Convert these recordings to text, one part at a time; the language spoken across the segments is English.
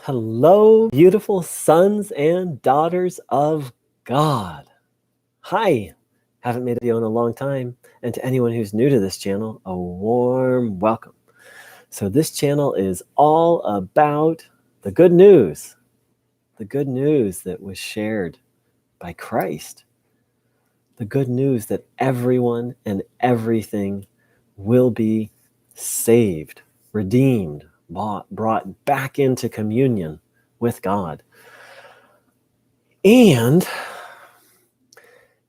Hello, beautiful sons and daughters of God. Hi, haven't made a video in a long time. And to anyone who's new to this channel, a warm welcome. So this channel is all about the good news that was shared by Christ, the good news that everyone and everything will be saved, redeemed, brought back into communion with God. And,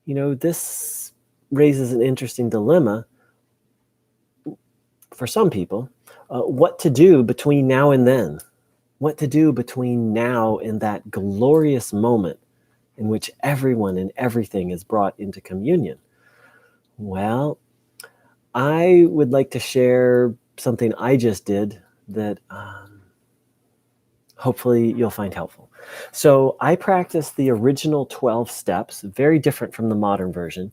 this raises an interesting dilemma for some people. What to do between now and then? What to do between now and that glorious moment in which everyone and everything is brought into communion? Well, I would like to share something I just did that hopefully you'll find helpful. So I practiced the original 12 steps, very different from the modern version,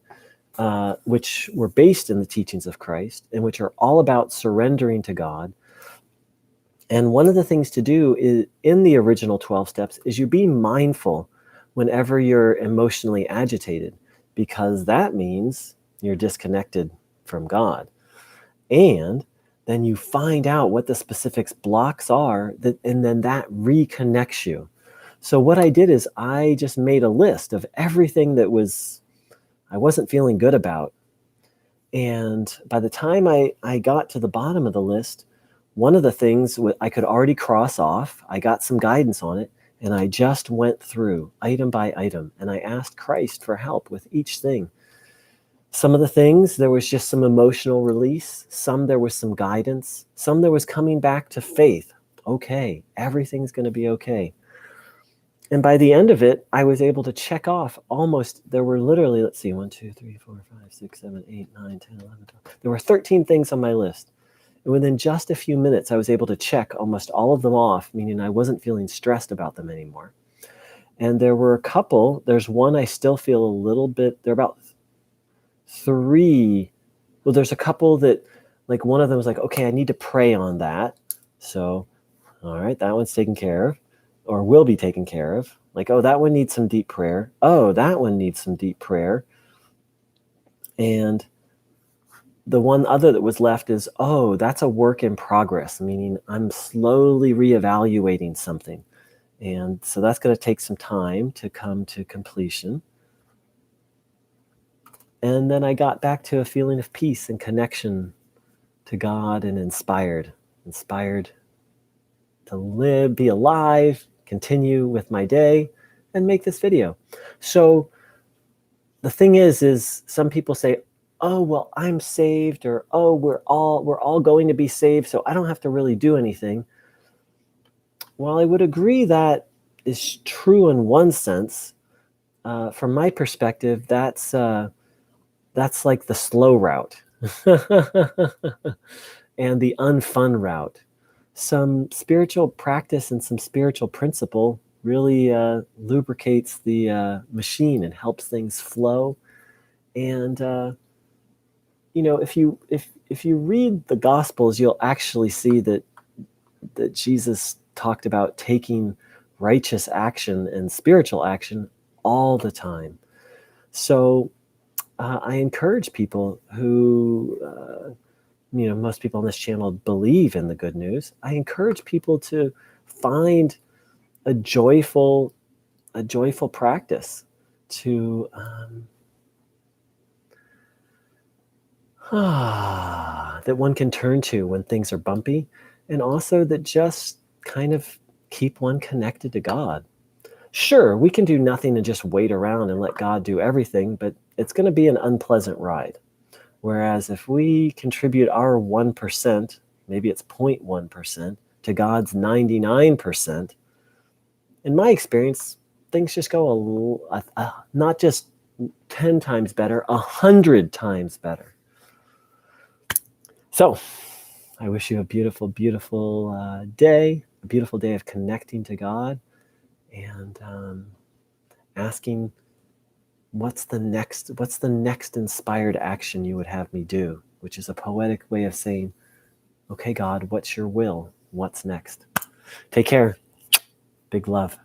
which were based in the teachings of Christ and which are all about surrendering to God. And one of the things to do is, in the original 12 steps, is you be mindful whenever you're emotionally agitated, because that means you're disconnected from God. And then you find out what the specific blocks are, and then that reconnects you. So what I did is I just made a list of everything that I wasn't feeling good about. And by the time I got to the bottom of the list, one of the things I could already cross off, I got some guidance on it, and I just went through item by item, and I asked Christ for help with each thing. Some of the things, there was just some emotional release. Some, there was some guidance. Some, there was coming back to faith. Okay, everything's going to be okay. And by the end of it, I was able to check off there were literally, let's see, 1, 2, 3, 4, 5, 6, 7, 8, 9, 10, 11, 12. There were 13 things on my list. And within just a few minutes, I was able to check almost all of them off, meaning I wasn't feeling stressed about them anymore. And there were a couple, there's one I still feel a little bit, there are about 3. Well, there's a couple that, like, one of them was like, okay, I need to pray on that. So, all right, that one's taken care of, or will be taken care of. Like, oh, that one needs some deep prayer. Oh, that one needs some deep prayer. And the one other that was left is, oh, that's a work in progress, meaning I'm slowly reevaluating something. And so that's going to take some time to come to completion. And then I got back to a feeling of peace and connection to God, and inspired to live, be alive, continue with my day, and make this video. So the thing is some people say, oh, well, I'm saved, or oh, we're all going to be saved, so I don't have to really do anything. Well, I would agree that is true in one sense. From my perspective, that's like the slow route and the unfun route. Some spiritual practice and some spiritual principle really lubricates the machine and helps things flow. And if you read the Gospels, you'll actually see that Jesus talked about taking righteous action and spiritual action all the time. So I encourage people who, most people on this channel believe in the good news. I encourage people to find a joyful practice to that one can turn to when things are bumpy, and also that just kind of keep one connected to God. Sure, we can do nothing and just wait around and let God do everything, but it's going to be an unpleasant ride. Whereas if we contribute our 1%, maybe it's 0.1%, to God's 99%, in my experience, things just go not just 10 times better, 100 times better. So I wish you a beautiful, beautiful day, a beautiful day of connecting to God, and asking, what's the next inspired action you would have me do, which is a poetic way of saying, okay, God, what's your will? What's next? Take care. Big love.